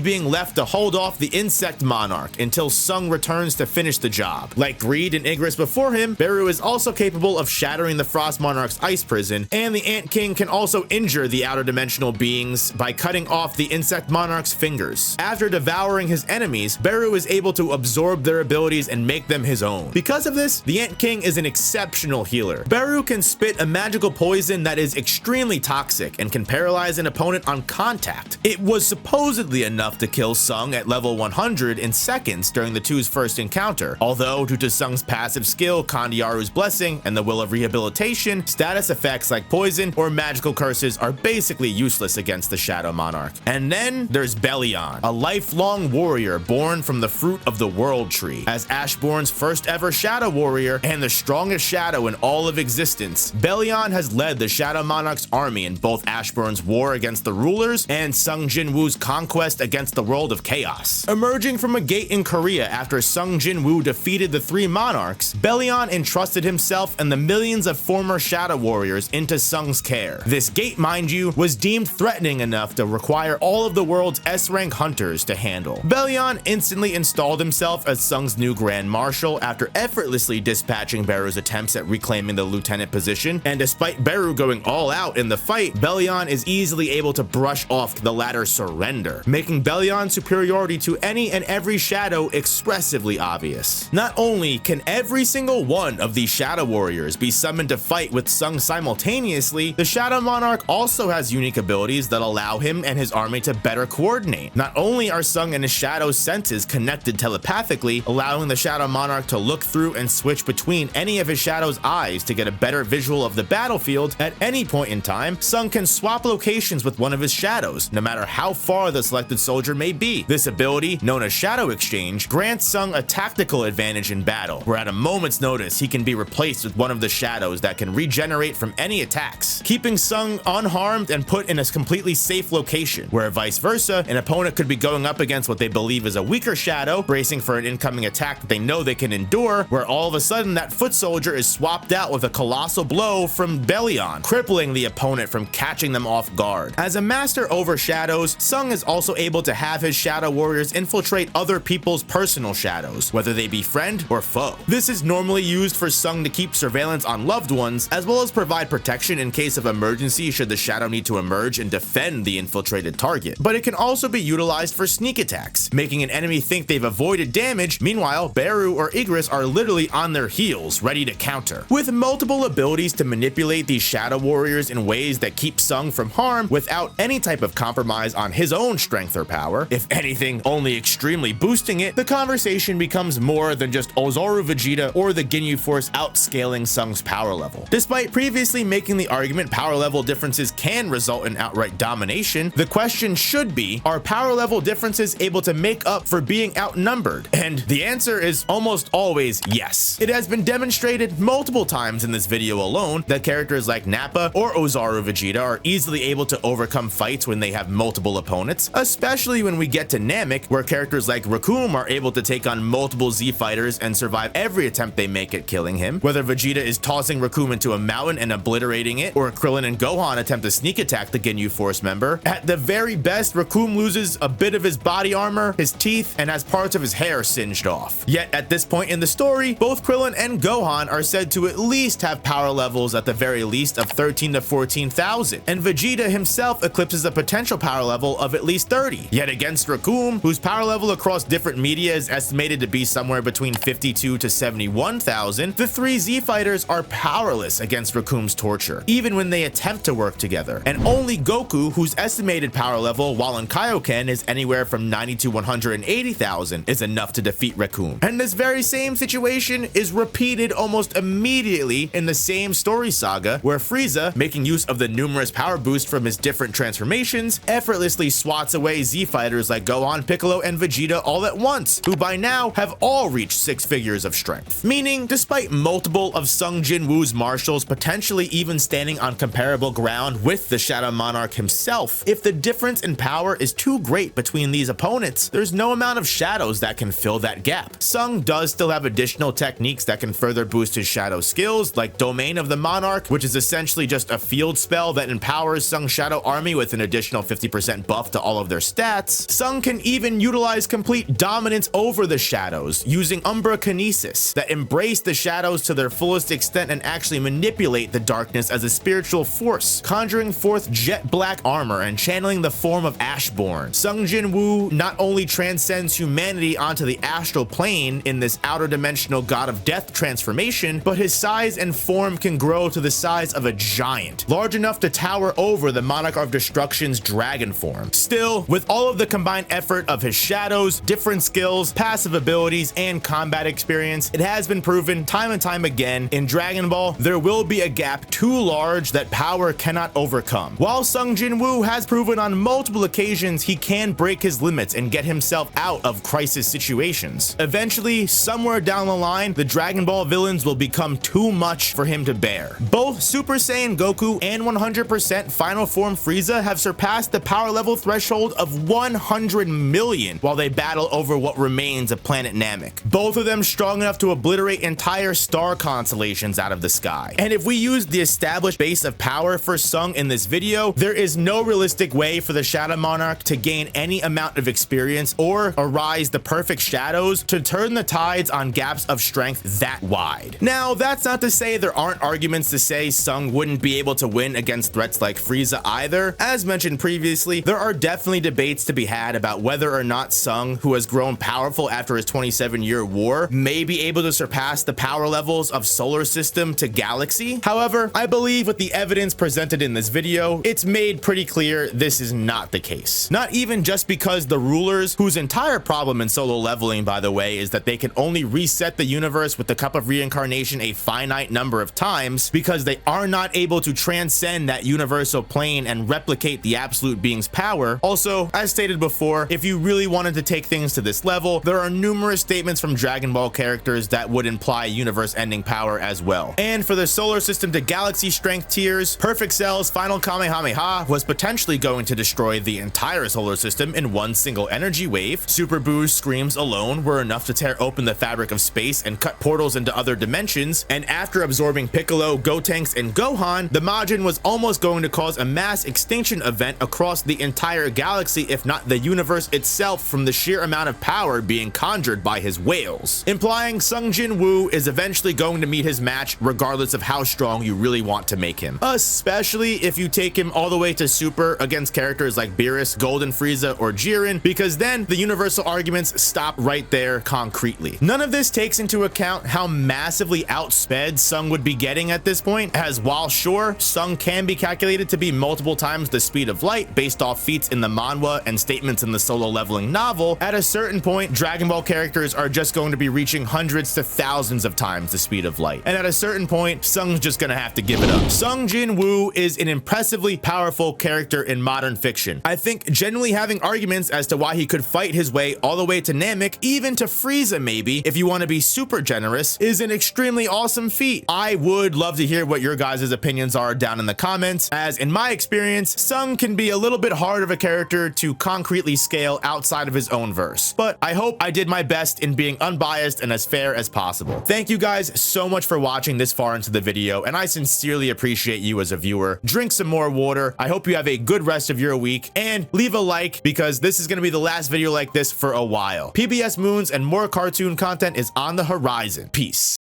being left to hold off the Insect Monarch until Sung returns to finish the job. Like Greed and Igris before him, Beru is also capable of shattering the Frost Monarch's ice prison, and the Ant King can also injure the outer dimensional beings by cutting off the Insect Monarch's fingers. After devouring his enemies, Beru is able to absorb their abilities and make them his own. Because of this, the Ant King is an exceptional healer. Beru can spit a magical poison that is extremely toxic and can paralyze an opponent on contact. It was supposedly enough to kill Sung at level 100 in seconds during the two's first encounter, although due to Sung's passive skill, Kandiaru's Blessing, and the Will of Rehabilitation, status effects like poison or magical curses are basically useless against the Shadow Monarch. And then there's Bellion, a lifelong warrior born from the fruit of the World Tree. As Ashbourne's first ever Shadow Warrior and the strongest shadow in all of existence, Bellion has led the Shadow Monarch's army in both Ashbourne's war against the rulers and Sung Jin Woo's conquest against the world of chaos. Emerging from a gate in Korea after Sung Jin Woo defeated the three monarchs, Bellion entrusted himself and the millions of former Shadow Warriors into Sung's care. This gate, mind you, was deemed threatening enough to require all of the world's S-rank hunters to handle. Bellion instantly installed himself as Sung's new Grand Marshal after effortlessly dispatching Beru's attempts at reclaiming the lieutenant position, and despite Beru going all out in the fight, Bellion is easily able to brush off the latter's surrender, making Bellion's superiority to any and every shadow expressively obvious. Not only can every single one of these Shadow Warriors be summoned to fight with Sung simultaneously, the Shadow Monarch also has unique abilities that allow him and his army to better coordinate. Not only are Sung and his Shadow's senses connected telepathically, allowing the Shadow Monarch to look through and switch between any of his Shadow's eyes to get a better visual of the battlefield, at any point in time, Sung can swap locations with one of his shadows, no matter how far the selected soldier may be. This ability, known as Shadow Exchange, grants Sung a tactical advantage in battle, where at a moment's notice he can be replaced with one of the shadows that can regenerate from any attacks, keeping Sung unharmed and put in a completely safe location, where vice versa, an opponent could be going up against what they believe is a weaker shadow, bracing for an incoming attack that they know they can endure, where all of a sudden that foot soldier is swapped out with a colossal blow from Bellion, crippling the opponent from catching them off guard. As a master over shadows, Sung is also able to have his Shadow Warriors infiltrate other people's personal shadows, whether they be friend or foe. This is normally used for Sung to keep surveillance on loved ones, as well as provide protection in case of emergency should the shadow need to emerge and defend the infiltrated target. But it can also be utilized for sneak attacks, making an enemy think they've avoided damage. Meanwhile, Beru or Igris are literally on their heels, ready to counter. With multiple abilities to manipulate these Shadow Warriors in ways that keep Sung from harm without any type of compromise on his own strength or power, if anything, only extremely boosting it, the conversation becomes more than just Ozoru Vegeta or the Ginyu Force outscaling Sung's power level. Despite previously making the argument power level differences can result in outright domination, the question should be, are power level differences able to make up for being outnumbered? And the answer is almost always yes. It has been demonstrated multiple times in this video alone that characters like Nappa or Ozaru Vegeta are easily able to overcome fights when they have multiple opponents, especially when we get to Namek, where characters like Recoome are able to take on multiple Z fighters and survive every attempt they make at killing him. Whether Vegeta is tossing Recoome into a mountain and obliterating it, or Krillin and Gohan attempt to sneak attack the Ginyu Force member, at the very best, Recoome loses a bit of his body armor, his teeth, and has parts of his hair singed off. Yet at this point in the story, both Krillin and Gohan are said to at least have power levels at the very least of 13 to 14,000, and Vegeta himself eclipses a potential power level of at least 30. Yet against Recoome, whose power level across different media is estimated to be somewhere between 52 to 71,000, the three Z fighters are powerless against Recoome's torture, even when they attempt to work together. And only Goku, whose estimated power level while in Kaioken is anywhere from 90 to 180,000, is enough to defeat Recoome. And this very same situation is repeated almost immediately in the same story saga, where Frieza, making use of the numerous power boosts from his different transformations, effortlessly swats away Z fighters like Gohan, Piccolo, and Vegeta all at once, who by now have all reached 6 figures of strength. Meaning, despite multiple of Sung Jin Woo's marshals potentially even standing on comparable ground with the Shadow Monarch himself, if the difference in power is too great between these opponents, there's no amount of shadows that can fill that gap. Sung does still have additional techniques that can further boost his shadow skills, like Domain of the Monarch, which is essentially just a field spell that empowers Sung's shadow army with an additional 50% buff to all of their stats. Sung can even utilize complete dominance over the shadows, using Umbra Kinesis that embrace the shadows to their fullest extent and actually manipulate the darkness as a spiritual force, conjuring forth jet black armor and channeling the form of Ashborn. Sung Jin Woo not only transcends humanity onto the astral plane in this outer dimensional god of death transformation, but his size and form can grow to the size of a giant, large enough to tower over the Monarch of Destruction's dragon form. Still, with all of the combined effort of his shadows, different skills, passive abilities, and combat experience, it has been proven time and time again in Dragon Ball there will be a gap too large that power cannot overcome. While Sung Jin Woo has proven on multiple occasions he can break his limits and get himself out of crisis situations, eventually, somewhere down the line, the Dragon Ball villains will become too much for him to bear. Both Super Saiyan Goku and 100% Final Form Frieza have surpassed the power level threshold of 100 million while they battle over what remains of planet Namek. Both of them strong enough to obliterate entire star constellations out of the sky. And if we use the established base of power for Sung in this video, there is no realistic way for the Shadow Monarch to gain any amount of experience or arise the perfect shadows to turn the tides on gaps of strength that wide. Now, that's not to say there aren't arguments to say Sung wouldn't be able to win against threats like Frieza either. As mentioned previously, there are definitely debates to be had about whether or not Sung, who has grown powerful after his 27-year war, may be able to surpass the power levels of solar system to galaxy. However, I believe with the evidence presented in this video, it's made pretty clear this is not the case. Not even just because the rulers, whose entire problem in solo leveling, by the way, is that they can only reset the universe with the Cup of Reincarnation a finite number of times, because they are not able to transcend that universal plane and replicate the absolute being's power. Also, as stated before, if you really wanted to take things to this level, there are numerous statements from Dragon Ball characters that would imply universe-ending power as well. And for the solar system to galaxy strength tiers, Perfect Cell's final Kamehameha was potentially going to destroy the entire solar system in one single energy wave. Super Buu's screams alone were enough to tear open the fabric of space and cut portals into other dimensions, and after absorbing Piccolo, Gotenks, and Gohan, the Majin was almost going to cause a mass extinction event across the entire galaxy, if not the universe itself, from the sheer amount of power being conjured by his whales, implying Sung Jin Woo is eventually going to meet his match regardless of how strong you really want to make him, especially if you take him all the way to Super against characters like Beerus, Golden Frieza, or Jiren, because then the universal arguments stop right there concretely. None of this takes into account how massively outsped Sung would be getting at this point, as while sure, Sung can be calculated to be multiple times the speed of light based off feats in the manhwa and statements in the solo leveling novel, at a certain point, Dragon Ball characters are just going to be reaching hundreds to thousands of times the speed of light. And at a certain point, Sung's just gonna have to give it up. Sung Jin Woo is an impressively powerful character in modern fiction. I think genuinely having arguments as to why he could fight his way all the way to Namek, even to Frieza maybe, if you want to be super generous, generous is an extremely awesome feat. I would love to hear what your guys' opinions are down in the comments, as in my experience, Sung can be a little bit hard of a character to concretely scale outside of his own verse. But I hope I did my best in being unbiased and as fair as possible. Thank you guys so much for watching this far into the video, and I sincerely appreciate you as a viewer. Drink some more water. I hope you have a good rest of your week, and leave a like because this is going to be the last video like this for a while. PBS Moons and more cartoon content is on the horizon. Peace.